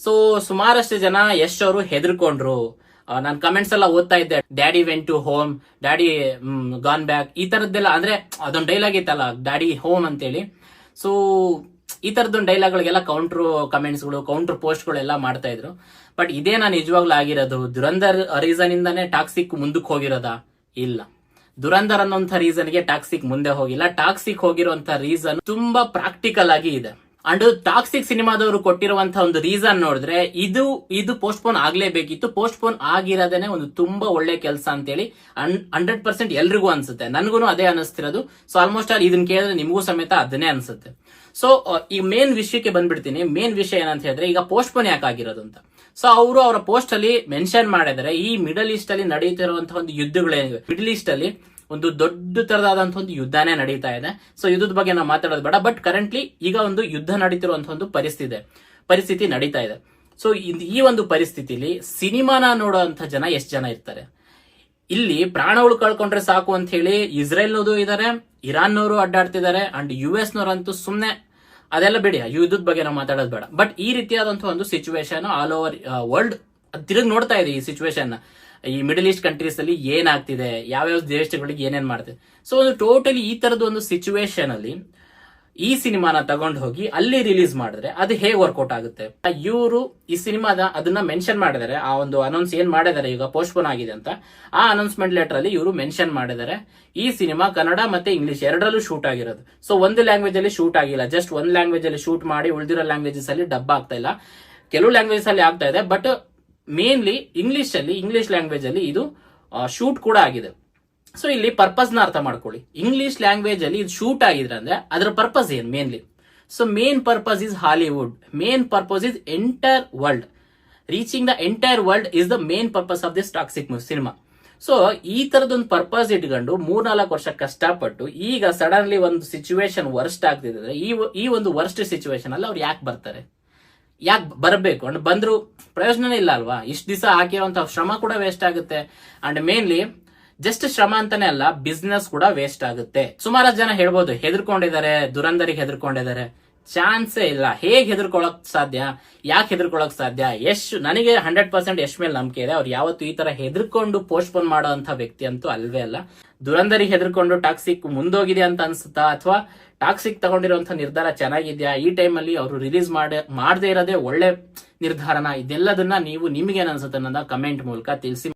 So ಸುಮಾರಷ್ಟು ಜನ ಯಶ್ ಅವರು ಹೆದರ್ಕೊಂಡ್ರು. ನಾನು ಕಮೆಂಟ್ಸ್ ಎಲ್ಲ ಓದ್ತಾ ಇದ್ದೆ, daddy went to home, daddy gone back, ಈ ತರದ್ದೆಲ್ಲ. ಅಂದ್ರೆ ಅದೊಂದು ಡೈಲಾಗ್ ಇತ್ತಲ್ಲ, ಡ್ಯಾಡಿ ಹೋಮ್ ಅಂತೇಳಿ. ಸೊ ಈ ತರದೊಂದು ಡೈಲಾಗ್ಗಳಿಗೆಲ್ಲ ಕೌಂಟರ್ ಕಮೆಂಟ್ಸ್ಗಳು, ಕೌಂಟರ್ ಪೋಸ್ಟ್ಗಳು ಎಲ್ಲ ಮಾಡ್ತಾ ಇದ್ರು. ಬಟ್ ಇದೇನಾ ನಿಜವಾಗ್ಲೂ ಆಗಿರೋದು? ದುರಂಧರ್ ರೀಸನ್ ಇಂದಾನೇ ಟಾಕ್ಸಿಕ್ ಮುಂದಕ್ಕೆ ಹೋಗಿರೋದಾ? ಇಲ್ಲ. ದುರಂಧರ್ ಅನ್ನೋಂಥ ರೀಸನ್ಗೆ ಟಾಕ್ಸಿಕ್ ಮುಂದೆ ಹೋಗಿಲ್ಲ. ಟಾಕ್ಸಿಕ್ ಹೋಗಿರುವಂತ ರೀಸನ್ ತುಂಬಾ ಪ್ರಾಕ್ಟಿಕಲ್ ಆಗಿ ಇದೆ. ಅಂಡ್ ಟಾಕ್ಸಿಕ್ ಸಿನಿಮಾದವರು ಕೊಟ್ಟಿರುವಂತಹ ಒಂದು ರೀಸನ್ ನೋಡಿದ್ರೆ ಇದು ಪೋಸ್ಟ್ಪೋನ್ ಆಗ್ಲೇಬೇಕಿತ್ತು. ಪೋಸ್ಟ್ಪೋನ್ ಆಗಿರೋದೇನೆ ಒಂದು ತುಂಬಾ ಒಳ್ಳೆ ಕೆಲಸ ಅಂತೇಳಿ 100% ಎಲ್ರಿಗೂ ಅನ್ಸುತ್ತೆ. ನನ್ಗೂ ಅದೇ ಅನಿಸ್ತಿರೋದು. ಸೊ ಆಲ್ಮೋಸ್ಟ್ ಆಲ್ ಇದನ್ನ ಕೇಳಿದ್ರೆ ನಿಮಗೂ ಸಮೇತ ಅದನ್ನೇ ಅನ್ಸುತ್ತೆ. ಸೊ ಈ ಮೇನ್ ವಿಷಯಕ್ಕೆ ಬಂದ್ಬಿಡ್ತೀನಿ. ಮೇನ್ ವಿಷಯ ಏನಂತ ಹೇಳಿದ್ರೆ, ಈಗ ಪೋಸ್ಟ್ಪೋನ್ ಯಾಕಾಗಿರೋದು ಅಂತ. ಸೊ ಅವರು ಅವರ ಪೋಸ್ಟ್ ಅಲ್ಲಿ ಮೆನ್ಷನ್ ಮಾಡಿದರೆ, ಈ ಮಿಡಲ್ ಈಸ್ಟ್ ಅಲ್ಲಿ ನಡೀತಿರುವಂತಹ ಒಂದು ಯುದ್ಧಗಳೇನಿವೆ, ಮಿಡಲ್ ಈಸ್ಟ್ ಅಲ್ಲಿ ಒಂದು ದೊಡ್ಡ ತರದಾದಂತಹ ಒಂದು ಯುದ್ಧನೇ ನಡೀತಾ ಇದೆ. ಸೊ ಯುದ್ಧದ ಬಗ್ಗೆ ನಾವು ಮಾತಾಡೋದು ಬೇಡ. ಬಟ್ ಕರೆಂಟ್ಲಿ ಈಗ ಒಂದು ಯುದ್ಧ ನಡೀತಿರುವಂತಹ ಒಂದು ಪರಿಸ್ಥಿತಿ ನಡೀತಾ ಇದೆ. ಸೊ ಈ ಒಂದು ಪರಿಸ್ಥಿತಿಲಿ ಸಿನಿಮಾನ ನೋಡುವಂತ ಜನ ಎಷ್ಟು ಜನ ಇರ್ತಾರೆ? ಇಲ್ಲಿ ಪ್ರಾಣಗಳು ಕಳ್ಕೊಂಡ್ರೆ ಸಾಕು ಅಂತ ಹೇಳಿ ಇಸ್ರೇಲ್ನವರು ಇದಾರೆ, ಇರಾನ್ನವರು ಅಡ್ಡಾಡ್ತಿದ್ದಾರೆ, ಅಂಡ್ US ನವರಂತೂ ಸುಮ್ನೆ. ಅದೆಲ್ಲ ಬಿಡಿ, ಯುದ್ಧದ ಬಗ್ಗೆ ನಾವು ಮಾತಾಡೋದು ಬೇಡ. ಬಟ್ ಈ ರೀತಿಯಾದಂತಹ ಒಂದು ಸಿಚುವೇಶನ್ ಆಲ್ ಓವರ್ ವರ್ಲ್ಡ್ ತಿರುಗಿ ನೋಡ್ತಾ ಇದೆ. ಈ ಸಿಚುವೇಶನ್ ಈ ಮಿಡಲ್ ಈಸ್ಟ್ ಕಂಟ್ರೀಸ್ ಅಲ್ಲಿ ಏನಾಗ್ತಿದೆ, ಯಾವ್ಯಾವ ದೇಶಗಳಿಗೆ ಏನೇನ್ ಮಾಡ್ತಿದೆ. ಸೊ ಒಂದು ಟೋಟಲಿ ಈ ತರದ ಒಂದು ಸಿಚುವೇಶನ್ ಅಲ್ಲಿ ಈ ಸಿನಿಮಾನ ತಗೊಂಡು ಹೋಗಿ ಅಲ್ಲಿ ರಿಲೀಸ್ ಮಾಡಿದ್ರೆ ಅದು ಹೇಗೆ ವರ್ಕೌಟ್ ಆಗುತ್ತೆ? ಇವರು ಈ ಸಿನಿಮಾದ ಅದನ್ನ ಮೆನ್ಷನ್ ಮಾಡಿದ್ದಾರೆ. ಆ ಒಂದು ಅನೌನ್ಸ್ ಏನ್ ಮಾಡಿದ್ದಾರೆ, ಈಗ ಪೋಸ್ಟ್ಪೋನ್ ಆಗಿದೆ ಅಂತ, ಆ ಅನೌನ್ಸ್ಮೆಂಟ್ ಲೆಟರ್ ಅಲ್ಲಿ ಇವರು ಮೆನ್ಷನ್ ಮಾಡಿದ್ದಾರೆ, ಈ ಸಿನಿಮಾ ಕನ್ನಡ ಮತ್ತೆ ಇಂಗ್ಲಿಷ್ ಎರಡರಲ್ಲೂ ಶೂಟ್ ಆಗಿರೋದು. ಸೊ ಒಂದು ಲ್ಯಾಂಗ್ವೇಜ್ ಅಲ್ಲಿ ಶೂಟ್ ಆಗಿಲ್ಲ, ಜಸ್ಟ್ ಒಂದು ಲ್ಯಾಂಗ್ವೇಜ್ ಅಲ್ಲಿ ಶೂಟ್ ಮಾಡಿ ಉಳಿದಿರೋ ಲ್ಯಾಂಗ್ವೇಜಸ್ ಅಲ್ಲಿ ಡಬ್ ಆಗ್ತಾ ಇಲ್ಲ. ಕೆಲವು ಲ್ಯಾಂಗ್ವೇಜಸ್ ಅಲ್ಲಿ ಆಗ್ತಾ ಇದೆ, ಬಟ್ ಮೇನ್ಲಿ ಇಂಗ್ಲಿಷ್ ಲ್ಯಾಂಗ್ವೇಜ್ ಅಲ್ಲಿ ಇದು ಶೂಟ್ ಕೂಡ ಆಗಿದೆ. ಸೊ ಇಲ್ಲಿ ಪರ್ಪಸ್ ನ ಅರ್ಥ ಮಾಡ್ಕೊಳ್ಳಿ. ಇಂಗ್ಲಿಷ್ ಲ್ಯಾಂಗ್ವೇಜ್ ಅಲ್ಲಿ ಇದು ಶೂಟ್ ಆಗಿದ್ರೆ ಅಂದ್ರೆ ಅದರ ಪರ್ಪಸ್ ಏನು mainly? So main purpose is Hollywood, main purpose is entire world. Reaching the entire world is the main purpose of this toxic cinema. So ಈ ತರದೊಂದು ಪರ್ಪಸ್ ಇಟ್ಕೊಂಡು 3-4 ವರ್ಷ ಕಷ್ಟಪಟ್ಟು ಈಗ ಸಡನ್ಲಿ ಒಂದು ಸಿಚುವೇಶನ್ ವರ್ಸ್ಟ್ ಆಗ್ತಿದ್ರೆ, ಈ ಒಂದು ವರ್ಸ್ಟ್ ಸಿಚುವೇಶನ್ ಅಲ್ಲಿ ಅವ್ರು ಯಾಕೆ ಬರ್ತಾರೆ? ಯಾಕೆ ಬರಬೇಕು? ಅಂಡ್ ಬಂದ್ರು ಪ್ರಯೋಜನನೇ ಇಲ್ಲ ಅಲ್ವಾ? ಇಷ್ಟು ದಿವಸ ಹಾಕಿರುವಂತಹ ಶ್ರಮ ಕೂಡ ವೇಸ್ಟ್ ಆಗುತ್ತೆ. ಅಂಡ್ ಮೇನ್ಲಿ ಜಸ್ಟ್ ಶ್ರಮ ಅಂತಾನೆ ಅಲ್ಲ, ಬಿಸ್ನೆಸ್ ಕೂಡ ವೇಸ್ಟ್ ಆಗುತ್ತೆ. ಸುಮಾರು ಜನ ಹೇಳ್ಬೋದು ಹೆದರ್ಕೊಂಡಿದ್ದಾರೆ, ದುರಂಧರಿಗೆ ಹೆದರ್ಕೊಂಡಿದ್ದಾರೆ. ಚಾನ್ಸೇ ಇಲ್ಲ. ಹೇಗೆ ಹೆದರ್ಕೊಳಕ್ ಸಾಧ್ಯ? ಯಾಕೆ ಹೆದರ್ಕೊಳಕ್ ಸಾಧ್ಯ? ನನಗೆ 100% ಯಶ್ ಮೇಲೆ ನಂಬಿಕೆ ಇದೆ. ಅವ್ರು ಯಾವತ್ತು ಈ ತರ ಹೆದರ್ಕೊಂಡು ಪೋಸ್ಟ್ಪೋನ್ ಮಾಡೋ ಅಂತ ವ್ಯಕ್ತಿ ಅಂತೂ ಅಲ್ವೇ ಅಲ್ಲ. ದುರಂಧರಿಗೆ ಹೆದರ್ಕೊಂಡು ಟಾಕ್ಸಿಕ್ ಮುಂದೋಗಿದೆ ಅಂತ ಅನ್ಸುತ್ತಾ, ಅಥವಾ ಟಾಕ್ಸಿಕ್ ತಗೊಂಡಿರುವಂತಹ ನಿರ್ಧಾರ ಚೆನ್ನಾಗಿದ್ಯಾ? ಈ ಟೈಮ್ ಅಲ್ಲಿ ಅವರು ರಿಲೀಸ್ ಮಾಡದೇ ಇರೋದೇ ಒಳ್ಳೆ ನಿರ್ಧಾರನ? ಇದೆಲ್ಲದನ್ನ ನೀವು ನಿಮ್ಗೆ ಅನ್ಸುತ್ತೆ ಅನ್ನೋದನ್ನ ಕಮೆಂಟ್ ಮೂಲಕ ತಿಳಿಸಿ.